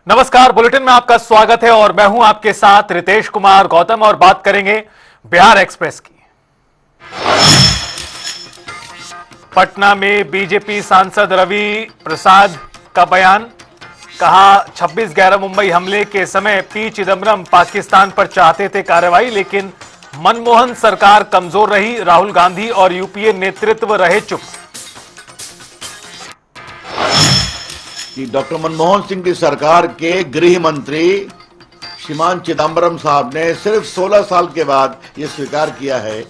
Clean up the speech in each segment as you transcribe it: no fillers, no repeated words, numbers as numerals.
नमस्कार, बुलेटिन में आपका स्वागत है और मैं हूं आपके साथ रितेश कुमार गौतम और बात करेंगे बिहार एक्सप्रेस की। पटना में बीजेपी सांसद रवि प्रसाद का बयान, कहा 26/11 मुंबई हमले के समय पी चिदम्बरम पाकिस्तान पर चाहते थे कार्रवाई, लेकिन मनमोहन सरकार कमजोर रही, राहुल गांधी और यूपीए नेतृत्व रहे चुप। कि डॉक्टर मनमोहन सिंह की सरकार के गृह मंत्री श्रीमान चिदम्बरम साहब ने सिर्फ 16 साल के बाद यह स्वीकार किया है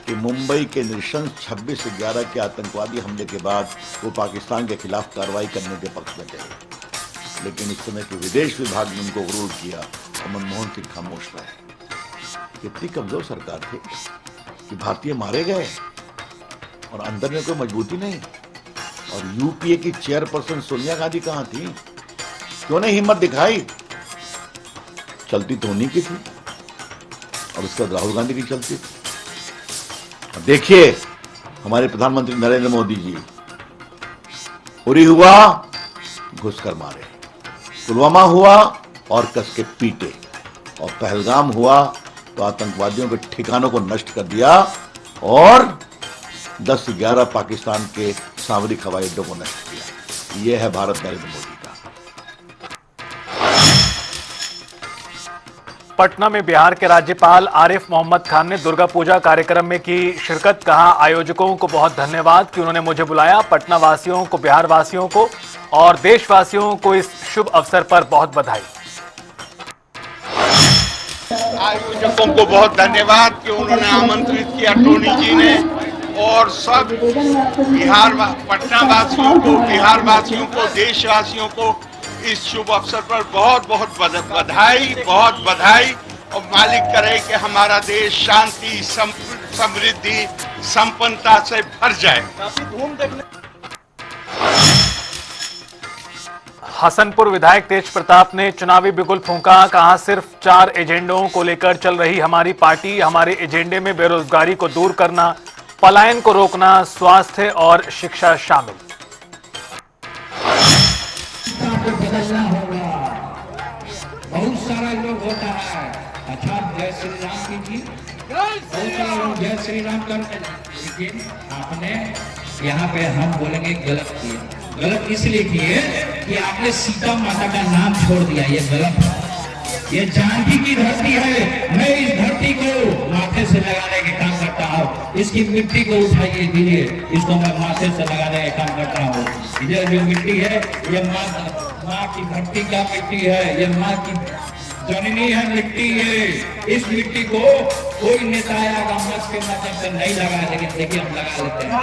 कि मुंबई के नृशंस 26/11 के आतंकवादी हमले के बाद वो पाकिस्तान के खिलाफ कार्रवाई करने के पक्ष में थे, लेकिन उस समय के विदेश विभाग ने उनको विरोध किया और मनमोहन सिंह खामोश रहे। कितनी कमजोर सरकार थी कि भारतीय मारे गए और अंदर में कोई मजबूती नहीं। और यूपीए की चेयरपर्सन सोनिया गांधी कहां थी? क्यों नहीं हिम्मत दिखाई? चलती तो उन्हीं की थी और उसके बाद राहुल गांधी की चलती थी। देखिए हमारे प्रधानमंत्री नरेंद्र मोदी जी, उरी हुआ घुसकर मारे, पुलवामा हुआ और कस के पीटे, और पहलगाम हुआ तो आतंकवादियों के ठिकानों को नष्ट कर दिया और 10 से 11 पाकिस्तान के सामरिक हवाई अड्डों को नष्ट किया। यह है भारत नरेंद्र मोदी का। पटना में बिहार के राज्यपाल आरिफ मोहम्मद खान ने दुर्गा पूजा कार्यक्रम में की शिरकत, कहा आयोजकों को बहुत धन्यवाद कि उन्होंने मुझे बुलाया। पटना वासियों को, बिहार वासियों को और देशवासियों को इस शुभ अवसर पर बहुत बधाई। आयोजकों को बहुत धन्यवाद कि उन्होंने आमंत्रित किया, टोनी जी ने, और सब बिहार पटना वासियों को, बिहार वासियों को, देशवासियों को इस शुभ अवसर पर बहुत बहुत बधाई, बहुत बधाई। और मालिक करे कि हमारा देश शांति, समृद्धि, संपन्नता से भर जाए। हसनपुर विधायक तेज प्रताप ने चुनावी बिगुल फूंका, कहा सिर्फ 4 एजेंडों को लेकर चल रही हमारी पार्टी। हमारे एजेंडे में बेरोजगारी को दूर करना, पलायन को रोकना, स्वास्थ्य और शिक्षा शामिल। बदलना होगा। बहुत सारा लोग होता है, अच्छा जय श्री राम कीजिए, बहुत सारा लोग जय श्री राम करते हैं, लेकिन आपने यहाँ पे हम बोलेंगे गलत किया। गलत इसलिए किए कि आपने सीता माता का नाम छोड़ दिया, ये गलत है। ये जानकी की धरती है, मैं इस धरती को माथे से लगाने के काम करता हूँ। इसकी मिट्टी को उठाइए, दीजिए, इसको मैं माथे से लगाने का काम करता हूँ। ये जो मिट्टी है, ये माँ की धरती का मिट्टी है, ये माँ की जननी है मिट्टी है। इस मिट्टी को कोई नेता आएगा मंच के माध्यम से नहीं लगा, लेकिन देखिए हम लगा लेते हैं।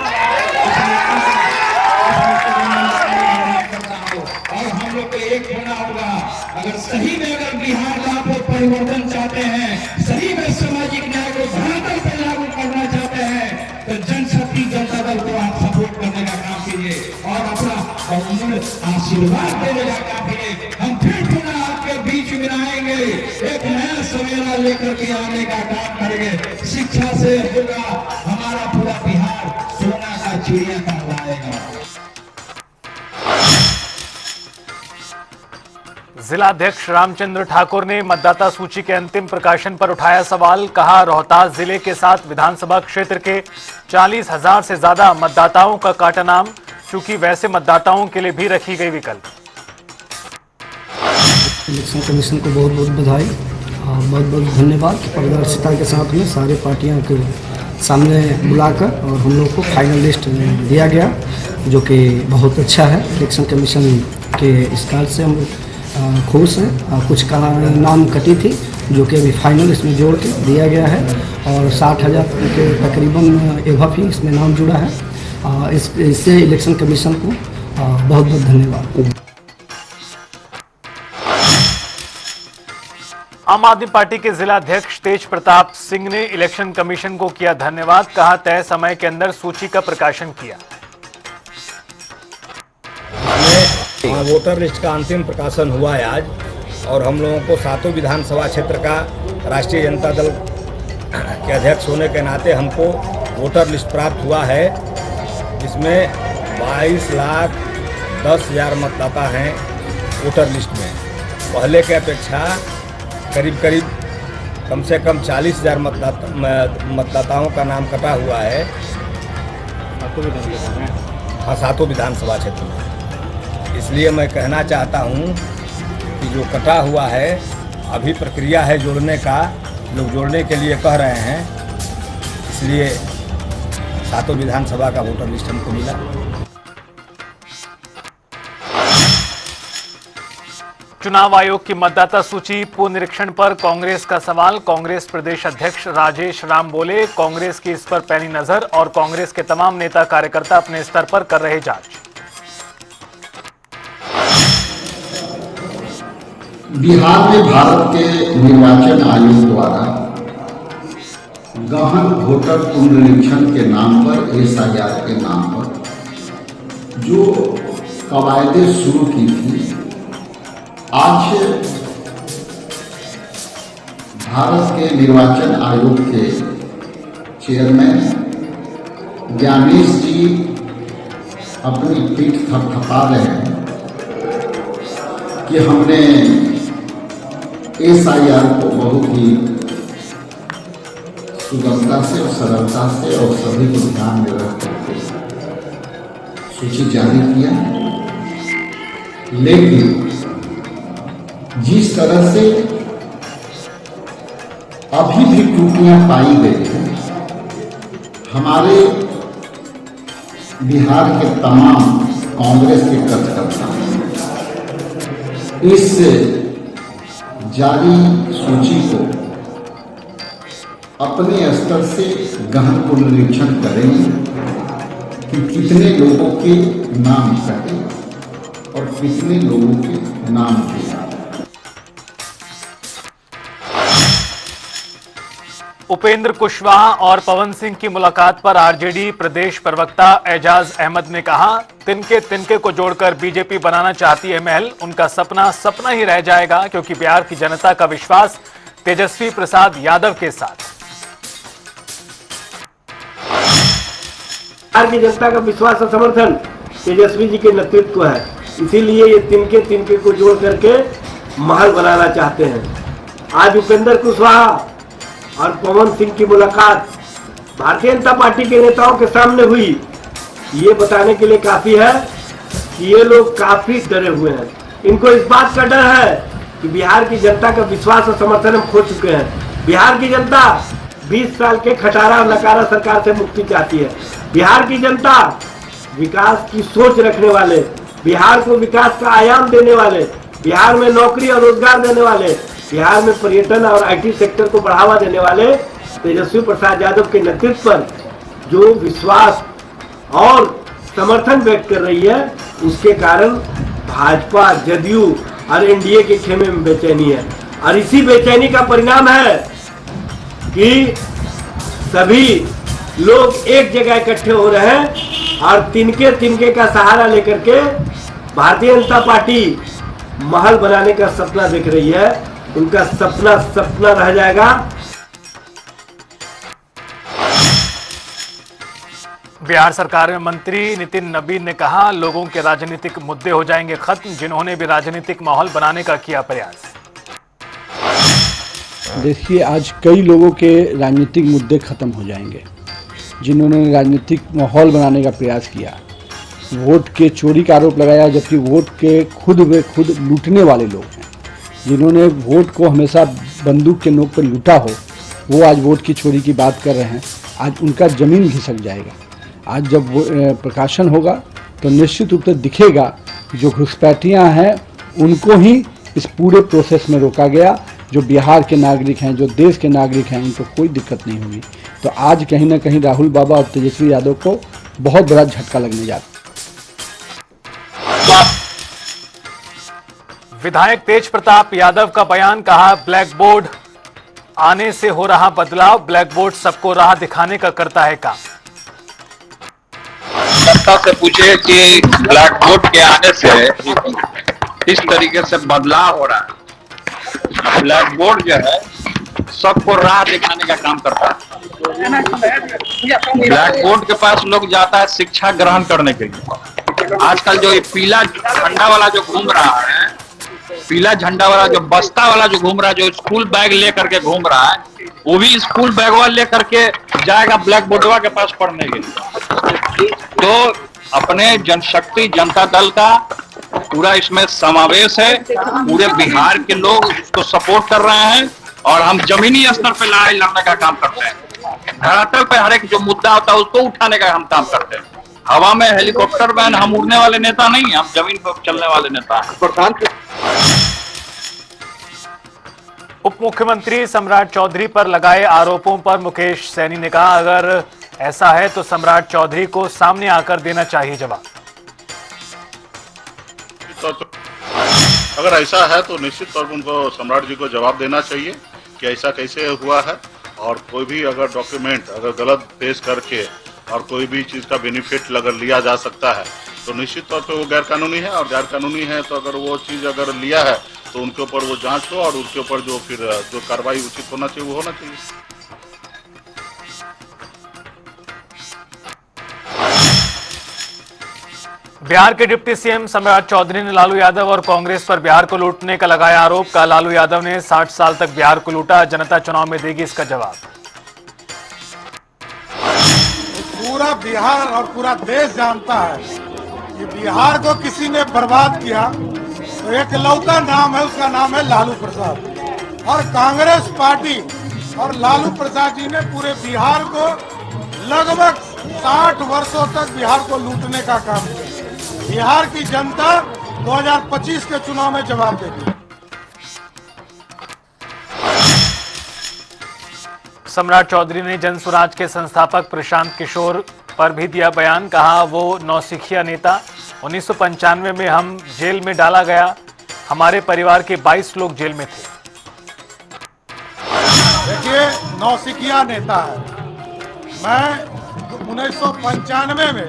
और हम लोग को एक होना होगा। अगर सही में अगर बिहार का आप लोग परिवर्तन चाहते हैं, सही में सामाजिक न्याय को धरातल पर लागू करना चाहते हैं, तो जनशक्ति जनता दल को आप सपोर्ट करने का काम कीजिए और अपना आशीर्वाद देने का काम कीजिए। हम फिर पुनः आपके बीच में आएंगे, एक नया सवेरा लेकर के आने का काम करेंगे। शिक्षा से होगा हमारा पूरा बिहार सोना का चिड़िया कहलाएगा। जिलाध्यक्ष रामचंद्र ठाकुर ने मतदाता सूची के अंतिम प्रकाशन पर उठाया सवाल, कहा रोहतास जिले के 7 विधानसभा क्षेत्र के 40,000 से ज्यादा मतदाताओं का काटा नाम, चूंकि वैसे मतदाताओं के लिए भी रखी गई विकल्प। इलेक्शन कमीशन को बहुत बहुत बधाई और बहुत बहुत धन्यवाद कि पारदर्शिता के साथ में सारे पार्टियों के सामने बुलाकर और हम लोग को फाइनल लिस्ट दिया गया, जो कि बहुत अच्छा है। इलेक्शन कमीशन के इस कार्य से हम खुश हैं। कुछ का नाम कटी थी जो कि अभी फाइनल इसमें जोड़ के दिया गया है और 60,000 के तकरीबन एवं ही इसमें नाम जुड़ा है। इससे इलेक्शन कमीशन को बहुत बहुत धन्यवाद। आम आदमी पार्टी के जिलाध्यक्ष तेज प्रताप सिंह ने इलेक्शन कमीशन को किया धन्यवाद, कहा तय समय के अंदर सूची का प्रकाशन किया। वोटर लिस्ट का अंतिम प्रकाशन हुआ है आज, और हम लोगों को 7 विधानसभा क्षेत्र का राष्ट्रीय जनता दल के अध्यक्ष होने के नाते हमको वोटर लिस्ट प्राप्त हुआ है, जिसमें 22,10,000 मतदाता हैं वोटर लिस्ट में। पहले के अपेक्षा करीब करीब कम से कम 40,000 मतदाताओं का नाम कटा हुआ है। हाँ, 7 विधानसभा क्षेत्र में। इसलिए मैं कहना चाहता हूँ कि जो कटा हुआ है अभी प्रक्रिया है जोड़ने का, लोग जोड़ने के लिए कह रहे हैं, इसलिए 7 विधानसभा का वोटर लिस्ट हमको मिला। चुनाव आयोग की मतदाता सूची पुनरीक्षण पर कांग्रेस का सवाल। कांग्रेस प्रदेश अध्यक्ष राजेश राम बोले, कांग्रेस की इस पर पैनी नजर और कांग्रेस के तमाम नेता कार्यकर्ता अपने स्तर पर कर रहे जांच। बिहार में भारत के निर्वाचन आयोग द्वारा गहन वोटर पुनरीक्षण के नाम पर, SIR के नाम पर जो कवायदे शुरू की थी, आज भारत के निर्वाचन आयोग के चेयरमैन ज्ञानेश जी अपनी पीठ थपथपा रहे हैं कि हमने SIR को बहुत ही सुगमता से और सरलता से और सभी को ध्यान में रख करके सूची जारी किया, लेकिन जिस तरह से अभी भी त्रुटियां पाई गई हैं, हमारे बिहार के तमाम कांग्रेस के कार्यकर्ता इस जारी सूची को अपने स्तर से गहन पुनरीक्षण करेंगे कि कितने लोगों के नाम कटे और कितने लोगों के नाम जुड़े। उपेंद्र कुशवाहा और पवन सिंह की मुलाकात पर आरजेडी प्रदेश प्रवक्ता एजाज अहमद ने कहा, तिनके तिनके को जोड़कर बीजेपी बनाना चाहती है महल, उनका सपना सपना ही रह जाएगा क्योंकि बिहार की जनता का विश्वास तेजस्वी प्रसाद यादव के साथ। बिहार की जनता का विश्वास और समर्थन तेजस्वी जी के नेतृत्व है, इसीलिए ये तिनके तिनके को जोड़ करके महल बनाना चाहते हैं। आज उपेंद्र कुशवाहा और पवन सिंह की मुलाकात भारतीय जनता पार्टी के नेताओं के सामने हुई, ये बताने के लिए काफी है कि ये लोग काफी डरे हुए हैं। इनको इस बात का डर है कि बिहार की जनता का विश्वास और समर्थन हम खो चुके हैं। बिहार की जनता 20 साल के खटारा और नकारा सरकार से मुक्ति चाहती है। बिहार की जनता विकास की सोच रखने वाले, बिहार को विकास का आयाम देने वाले, बिहार में नौकरी और रोजगार देने वाले, बिहार में पर्यटन और IT सेक्टर को बढ़ावा देने वाले तेजस्वी प्रसाद यादव के नेतृत्व पर जो विश्वास और समर्थन व्यक्त कर रही है, उसके कारण भाजपा, जदयू और NDA के खेमे में बेचैनी है। और इसी बेचैनी का परिणाम है कि सभी लोग एक जगह इकट्ठे हो रहे हैं और तिनके तिनके का सहारा लेकर के भारतीय जनता पार्टी महल बनाने का सपना देख रही है। उनका सपना सपना रह जाएगा। बिहार सरकार में मंत्री नितिन नबीन ने कहा, लोगों के राजनीतिक मुद्दे हो जाएंगे खत्म, जिन्होंने भी राजनीतिक माहौल बनाने का किया प्रयास। देखिए, आज कई लोगों के राजनीतिक मुद्दे खत्म हो जाएंगे जिन्होंने राजनीतिक माहौल बनाने का प्रयास किया, वोट के चोरी का आरोप लगाया, जबकि वोट के खुद व खुद लूटने वाले लोग हैं। जिन्होंने वोट को हमेशा बंदूक के नोक पर लूटा हो, वो आज वोट की चोरी की बात कर रहे हैं। आज उनका जमीन घिसक जाएगा। आज जब प्रकाशन होगा तो निश्चित रूप से दिखेगा जो घुसपैठियाँ हैं उनको ही इस पूरे प्रोसेस में रोका गया। जो बिहार के नागरिक हैं, जो देश के नागरिक हैं, उनको कोई दिक्कत नहीं होगी। तो आज कहीं ना कहीं राहुल बाबा और तेजस्वी यादव को बहुत बड़ा झटका लगने जाता है। विधायक तेज प्रताप यादव का बयान, कहा ब्लैक बोर्ड आने से हो रहा बदलाव, ब्लैक बोर्ड सबको राह दिखाने का करता है काम। जनता से पूछे कि ब्लैक बोर्ड के आने से किस तरीके से बदलाव हो रहा है। ब्लैक बोर्ड जो है सबको राह दिखाने का काम करता है। ब्लैक बोर्ड के पास लोग जाता है शिक्षा ग्रहण करने के लिए। आजकल जो ये पीला झंडा वाला जो घूम रहा है, पीला झंडा वाला जो बस्ता वाला जो घूम रहा है, जो स्कूल बैग लेकर के घूम रहा है, वो भी स्कूल बैग वाला लेकर के जाएगा ब्लैक बोर्डवा के पास पढ़ने के लिए। तो अपने जनशक्ति जनता दल का पूरा इसमें समावेश है, पूरे बिहार के लोग उसको सपोर्ट कर रहे हैं और हम जमीनी स्तर पे लड़ाई लड़ने का काम करते हैं। धरातल पे हर एक जो मुद्दा होता है उसको उठाने का हम काम करते हैं। हवा में हेलीकॉप्टर मैन हम उड़ने वाले नेता नहीं, हम जमीन पर चलने वाले नेता हैं। उप मुख्यमंत्री सम्राट चौधरी पर लगाए आरोपों पर मुकेश सैनी ने कहा, अगर ऐसा है तो सम्राट चौधरी को सामने आकर देना चाहिए जवाब। अगर ऐसा है तो निश्चित तौर पर उनको सम्राट जी को जवाब देना चाहिए कि ऐसा कैसे हुआ है, और कोई भी अगर डॉक्यूमेंट अगर गलत पेश करके और कोई भी चीज़ का बेनिफिट अगर लिया जा सकता है तो निश्चित तौर पे वो गैर कानूनी है, और गैर कानूनी है तो अगर वो चीज़ अगर लिया है तो उनके ऊपर वो जांच हो और उनके ऊपर जो फिर जो कार्रवाई उचित होना चाहिए वो होना चाहिए। बिहार के डिप्टी सीएम सम्राट चौधरी ने लालू यादव और कांग्रेस पर बिहार को लूटने का लगाया आरोप। का लालू यादव ने 60 साल तक बिहार को लूटा, जनता चुनाव में देगी इसका जवाब। पूरा बिहार और पूरा देश जानता है कि बिहार को किसी ने बर्बाद किया तो एक लौता नाम है, उसका नाम है लालू प्रसाद। और कांग्रेस पार्टी और लालू प्रसाद जी ने पूरे बिहार को लगभग 60 वर्षों तक बिहार को लूटने का काम किया। बिहार की जनता 2025 के चुनाव में जवाब देगी। सम्राट चौधरी ने जन स्वराज के संस्थापक प्रशांत किशोर पर भी दिया बयान। कहा, वो नौसिखिया नेता, 1995 में हम जेल में डाला गया, हमारे परिवार के 22 लोग जेल में थे। देखिए, नौसिखिया नेता है। मैं 1995 में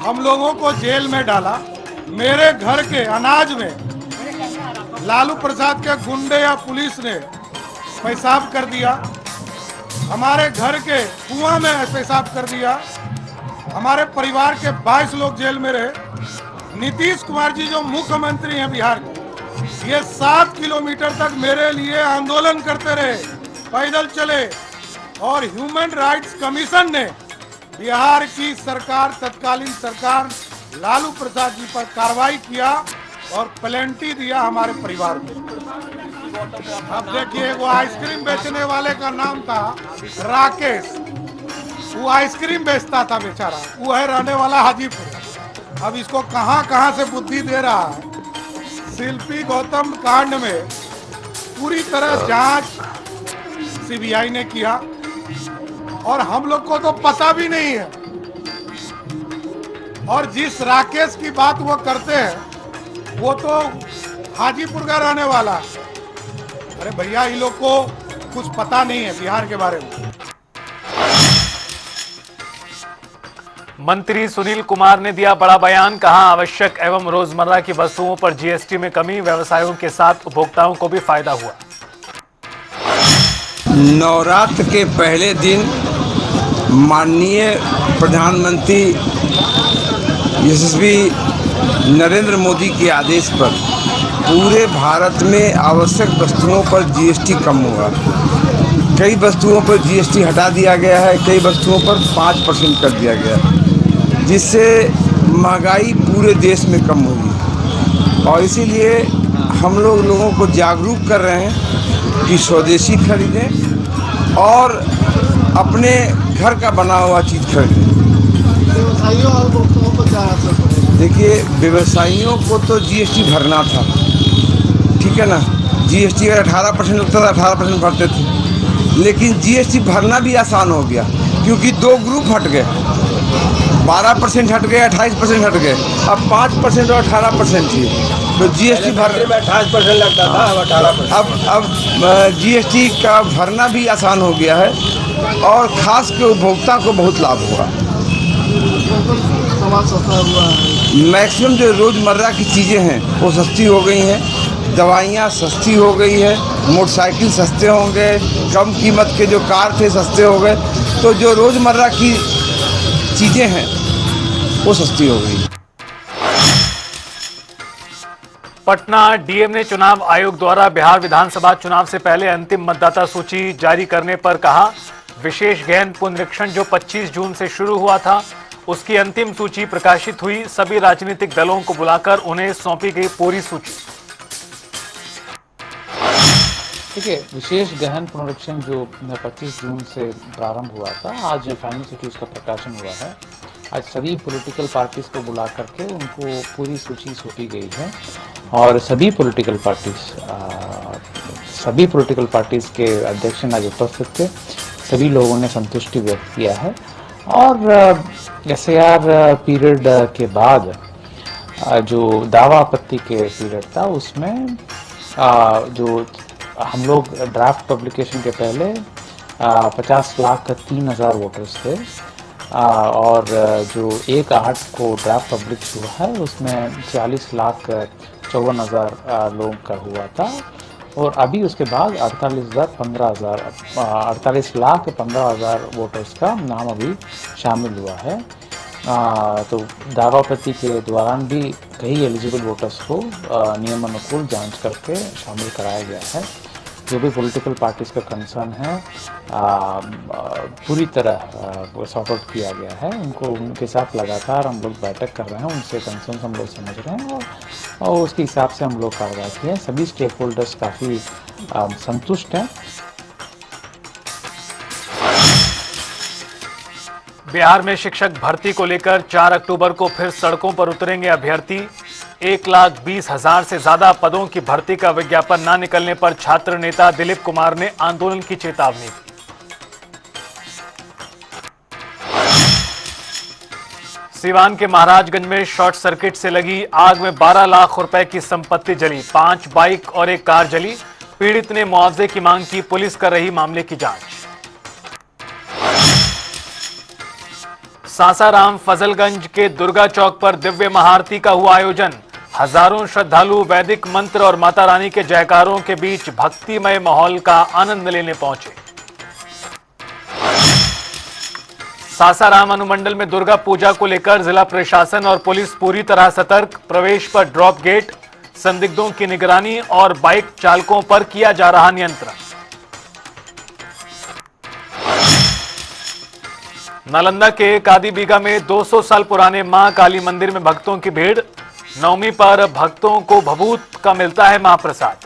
हम लोगों को जेल में डाला, मेरे घर के अनाज में लालू प्रसाद के गुंडे या पुलिस ने पेशाब कर दिया, हमारे घर के कुआं में पेशाब कर दिया, हमारे परिवार के 22 लोग जेल में रहे। नीतीश कुमार जी जो मुख्यमंत्री हैं बिहार के, ये 7 किलोमीटर तक मेरे लिए आंदोलन करते रहे, पैदल चले, और ह्यूमन राइट्स कमीशन ने बिहार की सरकार, तत्कालीन सरकार लालू प्रसाद जी पर कार्रवाई किया और प्लेंटी दिया हमारे परिवार को। अब देखिए, वो आइसक्रीम बेचने वाले का नाम था राकेश, वो आइसक्रीम बेचता था बेचारा, वो है रहने वाला हाजीपुर। अब इसको कहां कहां से बुद्धि दे रहा है। शिल्पी गौतम कांड में पूरी तरह जांच सीबीआई ने किया और हम लोग को तो पता भी नहीं है। और जिस राकेश की बात वो करते हैं वो तो हाजीपुर का रहने वाला। अरे भैया, इन लोग को कुछ पता नहीं है बिहार के बारे में। मंत्री सुनील कुमार ने दिया बड़ा बयान। कहा, आवश्यक एवं रोजमर्रा की वस्तुओं पर जीएसटी में कमी, व्यवसायों के साथ उपभोक्ताओं को भी फायदा हुआ। नवरात्र के पहले दिन माननीय प्रधानमंत्री यशस्वी नरेंद्र मोदी के आदेश पर पूरे भारत में आवश्यक वस्तुओं पर जीएसटी कम हुआ। कई वस्तुओं पर जीएसटी हटा दिया गया है, कई वस्तुओं पर 5% कर दिया गया है, जिससे महंगाई पूरे देश में कम होगी। और इसीलिए हम लोगों को जागरूक कर रहे हैं कि स्वदेशी खरीदें और अपने घर का बना हुआ चीज़ खरीदें। व्यवसायियों और उपभोक्ताओं को क्या असर? देखिए, व्यवसायियों को तो जीएसटी भरना था, ठीक है ना। जीएसटी अगर 18% लगता था, 18% भरते थे, लेकिन जीएसटी भरना भी आसान हो गया क्योंकि 2 ग्रुप हट गए, 12% हट गए, 28% हट गए, अब 5% और 18% ही। तो जीएसटी भरने में 28% लगता था, अब 18%। अब जीएसटी का भरना भी आसान हो गया है और खास के उपभोक्ता को बहुत लाभ हुआ। मैक्सिमम जो रोज़मर्रा की चीज़ें हैं वो सस्ती हो गई हैं, दवाइयाँ सस्ती हो गई है, मोटरसाइकिल सस्ते हो गए, कम कीमत के जो कार थे सस्ते हो गए, तो जो रोज़मर्रा की चीज़ें हैं वो सस्ती हो गई। पटना डीएम ने चुनाव आयोग द्वारा बिहार विधानसभा चुनाव से पहले अंतिम मतदाता सूची जारी करने पर कहा, विशेष गहन पुनरीक्षण जो 25 जून से शुरू हुआ था उसकी अंतिम सूची प्रकाशित हुई। सभी राजनीतिक दलों को बुलाकर उन्हें सौंपी गई पूरी सूची। देखिए, विशेष गहन पुनरीक्षण जो 25 जून से प्रारंभ हुआ था, आज फाइनल सूची उसका प्रकाशन हुआ है। आज सभी पॉलिटिकल पार्टीज को बुला करके उनको पूरी सूची सौंपी गई है और सभी पॉलिटिकल पार्टीज के अध्यक्ष आज उपस्थित थे। सभी लोगों ने संतुष्टि व्यक्त किया है और एसआईआर पीरियड के बाद जो दावा आपत्ति के पीरियड था उसमें जो हम लोग ड्राफ्ट पब्लिकेशन के पहले 50,03,000 वोटर्स थे और जो 1/8 को ड्राफ्ट पब्लिक हुआ है उसमें 40,54,000 लोगों का हुआ था और अभी उसके बाद 48,15,000 वोटर्स का नाम अभी शामिल हुआ है। तो दावापत्ति के दौरान भी कई एलिजिबल वोटर्स को नियमानुकूल जांच करके शामिल कराया गया है। जो भी पॉलिटिकल पार्टीज का कंसर्न है पूरी तरह सॉर्ट आउट किया गया है। उनके साथ लगातार हम लोग बैठक कर रहे हैं, उनसे कंसर्न हम लोग समझ रहे हैं और उसके हिसाब से हम लोग कार्रवाई की है। सभी स्टेक होल्डर्स काफ़ी संतुष्ट हैं। बिहार में शिक्षक भर्ती को लेकर 4 अक्टूबर को फिर सड़कों पर उतरेंगे अभ्यर्थी। 1,20,000 से ज्यादा पदों की भर्ती का विज्ञापन न निकलने पर छात्र नेता दिलीप कुमार ने आंदोलन की चेतावनी दी। सीवान के महाराजगंज में शॉर्ट सर्किट से लगी आग में 12 लाख रुपए की संपत्ति जली, 5 बाइक और एक कार जली। पीड़ित ने मुआवजे की मांग की, पुलिस कर रही मामले की जांच। सासाराम फजलगंज के दुर्गा चौक पर दिव्य महाआरती का हुआ आयोजन। हजारों श्रद्धालु वैदिक मंत्र और माता रानी के जयकारों के बीच भक्तिमय माहौल का आनंद लेने पहुंचे। सासाराम अनुमंडल में दुर्गा पूजा को लेकर जिला प्रशासन और पुलिस पूरी तरह सतर्क। प्रवेश पर ड्रॉप गेट, संदिग्धों की निगरानी और बाइक चालकों पर किया जा रहा नियंत्रण। नालंदा के कादीबीघा में 200 साल पुराने मां काली मंदिर में भक्तों की भीड़। नवमी पर भक्तों को भभूत का मिलता है महाप्रसाद।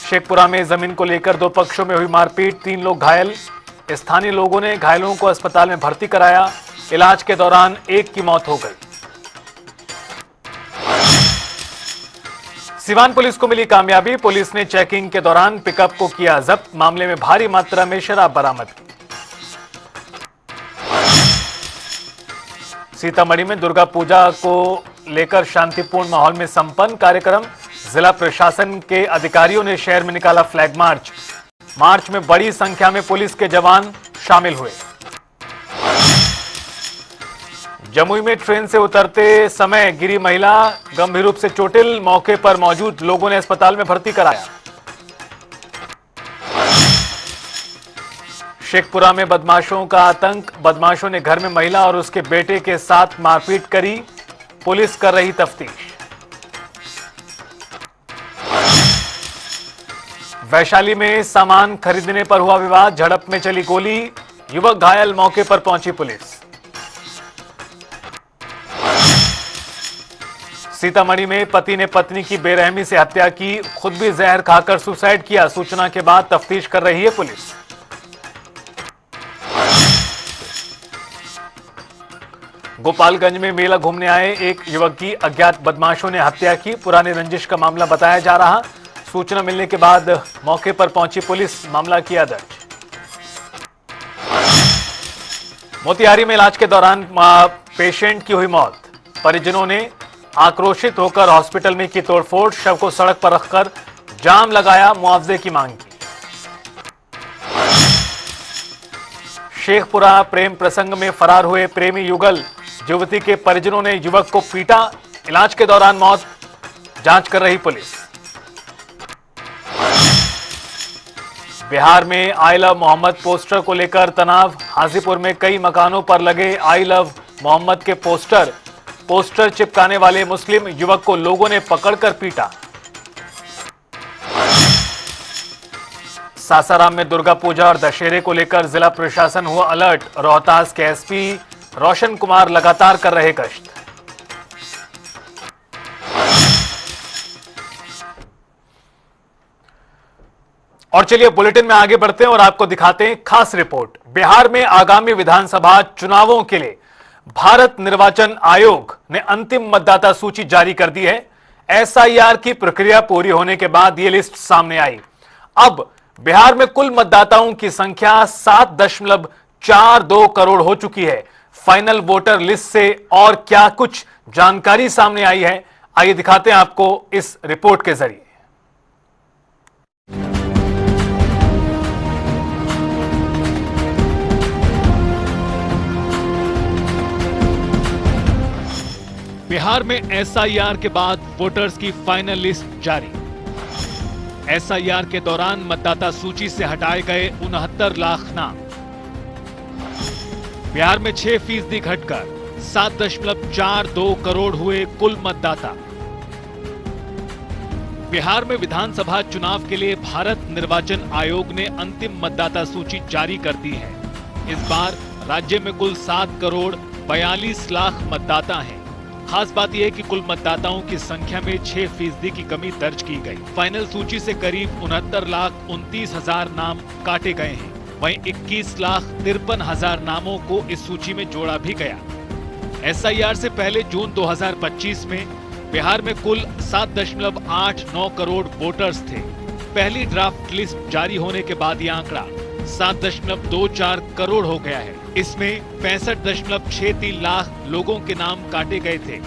शेखपुरा में जमीन को लेकर 2 पक्षों में हुई मारपीट, 3 लोग घायल। स्थानीय लोगों ने घायलों को अस्पताल में भर्ती कराया। इलाज के दौरान एक की मौत हो गई। सिवान पुलिस को मिली कामयाबी, पुलिस ने चेकिंग के दौरान पिकअप को किया जब्त। मामले में भारी मात्रा में शराब बरामद की। सीतामढ़ी में दुर्गा पूजा को लेकर शांतिपूर्ण माहौल में संपन्न कार्यक्रम। जिला प्रशासन के अधिकारियों ने शहर में निकाला फ्लैग मार्च। मार्च में बड़ी संख्या में पुलिस के जवान शामिल हुए। जमुई में ट्रेन से उतरते समय गिरी महिला, गंभीर रूप से चोटिल। मौके पर मौजूद लोगों ने अस्पताल में भर्ती कराया। शेखपुरा में बदमाशों का आतंक, बदमाशों ने घर में महिला और उसके बेटे के साथ मारपीट करी। पुलिस कर रही तफ्तीश। वैशाली में सामान खरीदने पर हुआ विवाद, झड़प में चली गोली। युवक घायल, मौके पर पहुंची पुलिस। सीतामढ़ी में पति ने पत्नी की बेरहमी से हत्या की, खुद भी जहर खाकर सुसाइड किया। सूचना के बाद तफ्तीश कर रही है पुलिस। गोपालगंज में मेला घूमने आए एक युवक की अज्ञात बदमाशों ने हत्या की। पुरानी रंजिश का मामला बताया जा रहा। सूचना मिलने के बाद मौके पर पहुंची पुलिस, मामला किया दर्ज। मोतिहारी में इलाज के दौरान पेशेंट की हुई मौत। परिजनों ने आक्रोशित होकर हॉस्पिटल में की तोड़फोड़। शव को सड़क पर रखकर जाम लगाया, मुआवजे की मांग की। शेखपुरा प्रेम प्रसंग में फरार हुए प्रेमी युगल। युवती के परिजनों ने युवक को पीटा, इलाज के दौरान मौत, जांच कर रही पुलिस। बिहार में आई लव मोहम्मद पोस्टर को लेकर तनाव। हाजीपुर में कई मकानों पर लगे आई लव मोहम्मद के पोस्टर। पोस्टर चिपकाने वाले मुस्लिम युवक को लोगों ने पकड़कर पीटा। सासाराम में दुर्गा पूजा और दशहरे को लेकर जिला प्रशासन हुआ अलर्ट। रोहतास के एसपी रोशन कुमार लगातार कर रहे गश्त। और चलिए बुलेटिन में आगे बढ़ते हैं और आपको दिखाते हैं खास रिपोर्ट। बिहार में आगामी विधानसभा चुनावों के लिए भारत निर्वाचन आयोग ने अंतिम मतदाता सूची जारी कर दी है। एसआईआर की प्रक्रिया पूरी होने के बाद यह लिस्ट सामने आई। अब बिहार में कुल मतदाताओं की संख्या 7.42 करोड़ हो चुकी है। फाइनल वोटर लिस्ट से और क्या कुछ जानकारी सामने आई है, आइए दिखाते हैं आपको इस रिपोर्ट के जरिए। बिहार में एसआईआर के बाद वोटर्स की फाइनल लिस्ट जारी। एसआईआर के दौरान मतदाता सूची से हटाए गए 69 लाख नाम। बिहार में 6% घटकर 7.42 करोड़ हुए कुल मतदाता। बिहार में विधानसभा चुनाव के लिए भारत निर्वाचन आयोग ने अंतिम मतदाता सूची जारी कर दी है। इस बार राज्य में कुल 7 करोड़ 42 लाख मतदाता हैं। खास बात यह है कि कुल मतदाताओं की संख्या में 6% की कमी दर्ज की गई। फाइनल सूची से करीब 69,29,000 नाम काटे गए हैं। वहीं 21,53,000 नामों को इस सूची में जोड़ा भी गया। एसआईआर से पहले जून 2025 में बिहार में कुल 7.89 करोड़ वोटर्स थे। पहली ड्राफ्ट लिस्ट जारी होने के बाद यह आंकड़ा 7.24 करोड़ हो गया है। इसमें 65.63 लाख लोगों के नाम काटे गए थे।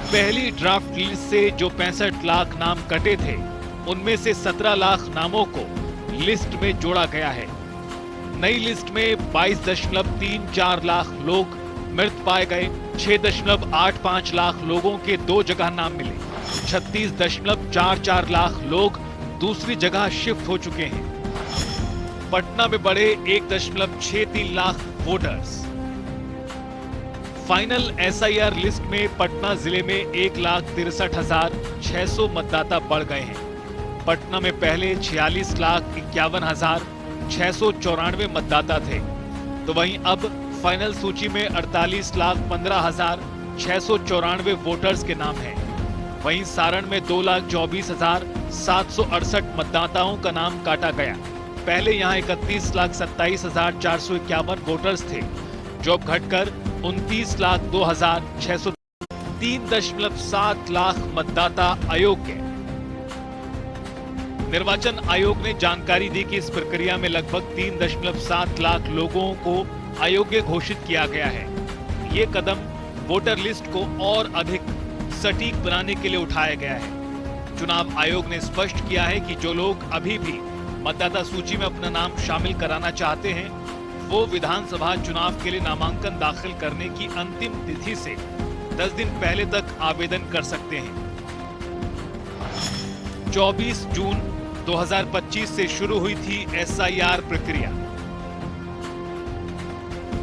पहली ड्राफ्ट लिस्ट से जो 65 लाख नाम कटे थे, उनमें से 17 लाख नामों को लिस्ट में जोड़ा गया है। नई लिस्ट में 22.34 लाख लोग मृत पाए गए। 6.85 लाख लोगों के 2 जगह नाम मिले। 36.44 लाख लोग दूसरी जगह शिफ्ट हो चुके हैं। पटना में बढ़े 1.63 lakh voters. Final SIR list में पटना जिले में 1,63,600 मतदाता बढ़ गए हैं। पटना में पहले 46,51,694 मतदाता थे, तो वहीं अब फाइनल सूची में 48,15,694 वोटर्स के नाम हैं। वहीं सारण में 2,24,768 मतदाताओं का नाम काटा गया। पहले यहां 31,27,451 वोटर्स थे, जो अब घटकर 29,02,600। 3.7 लाख मतदाता अयोग्य। निर्वाचन आयोग ने जानकारी दी कि इस प्रक्रिया में लगभग 3.7 लाख लोगों को अयोग्य घोषित किया गया है। ये कदम वोटर लिस्ट को और अधिक सटीक बनाने के लिए उठाया गया है। चुनाव आयोग ने स्पष्ट किया है कि जो लोग अभी भी मतदाता सूची में अपना नाम शामिल कराना चाहते हैं, वो विधानसभा चुनाव के लिए नामांकन दाखिल करने की अंतिम तिथि से 10 दिन पहले तक आवेदन कर सकते हैं। 24 जून 2025 से शुरू हुई थी एसआईआर प्रक्रिया।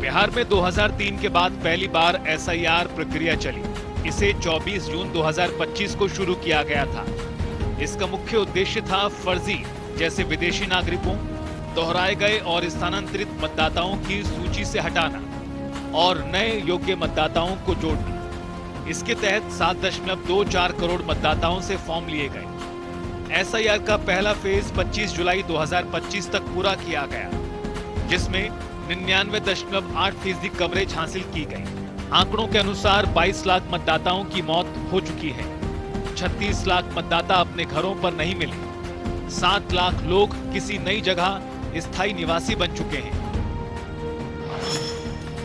बिहार में 2003 के बाद पहली बार एसआईआर प्रक्रिया चली। इसे 24 जून 2025 को शुरू किया गया था। इसका मुख्य उद्देश्य था फर्जी जैसे विदेशी नागरिकों, दोहराए गए और स्थानांतरित मतदाताओं की सूची से हटाना और नए योग्य मतदाताओं को जोड़ना। इसके तहत 7.24 करोड़ मतदाताओं से फॉर्म लिए गए। एसआईआर का पहला फेज 25 जुलाई 2025 तक पूरा किया गया, जिसमें 99.8% कवरेज हासिल की गई। आंकड़ों के अनुसार 22 लाख मतदाताओं की मौत हो चुकी है। 36 लाख मतदाता अपने घरों पर नहीं मिले। 7 लाख लोग किसी नई जगह स्थायी निवासी बन चुके हैं।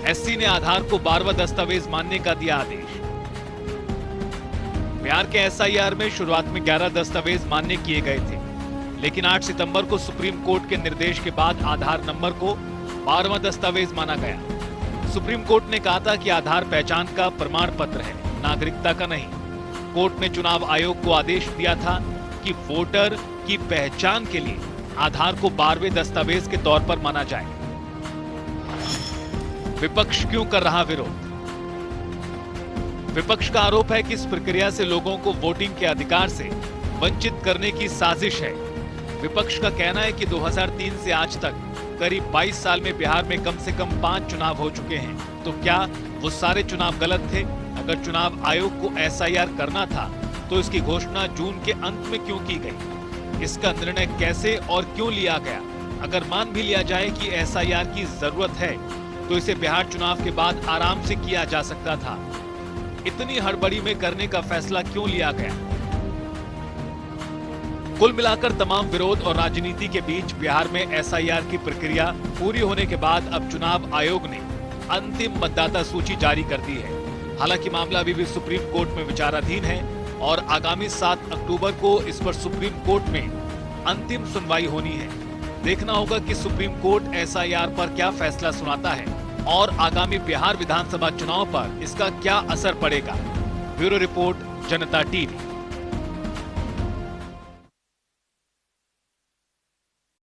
एससी ने आधार को 12वां दस्तावेज मानने का दिया आदेश। बिहार के एसआईआर में शुरुआत में 11 दस्तावेज मान्य किए गए थे, लेकिन 8 सितंबर को सुप्रीम कोर्ट के निर्देश के बाद आधार नंबर को 12वां दस्तावेज माना गया। सुप्रीम कोर्ट ने कहा था कि आधार पहचान का प्रमाण पत्र है, नागरिकता का नहीं। कोर्ट ने चुनाव आयोग को आदेश दिया था कि वोटर की पहचान के लिए आधार को 12वें दस्तावेज के तौर पर माना जाए। विपक्ष क्यों कर रहा विरोध? विपक्ष का आरोप है कि इस प्रक्रिया से लोगों को वोटिंग के अधिकार से वंचित करने की साजिश है। विपक्ष का कहना है कि 2003 से आज तक करीब 22 साल में बिहार में कम से कम 5 चुनाव हो चुके हैं। तो क्या वो सारे चुनाव गलत थे? अगर चुनाव आयोग को SIR करना था तो इसकी घोषणा जून के अंत में क्यों की गई? इसका निर्णय कैसे और क्यों लिया गया? अगर मान भी लिया जाए कि SIR की जरूरत है तो इसे बिहार चुनाव के बाद आराम से किया जा सकता था। इतनी हड़बड़ी में करने का फैसला क्यों लिया गया? कुल मिलाकर तमाम विरोध और राजनीति के बीच बिहार में SIR की प्रक्रिया पूरी होने के बाद अब चुनाव आयोग ने अंतिम मतदाता सूची जारी कर दी है। हालांकि मामला अभी भी सुप्रीम कोर्ट में विचाराधीन है और आगामी 7 अक्टूबर को इस पर सुप्रीम कोर्ट में अंतिम सुनवाई होनी है। देखना होगा कि सुप्रीम कोर्ट SIR पर क्या फैसला सुनाता है और आगामी बिहार विधानसभा चुनाव पर इसका क्या असर पड़ेगा। ब्यूरो रिपोर्ट, जनता टीवी।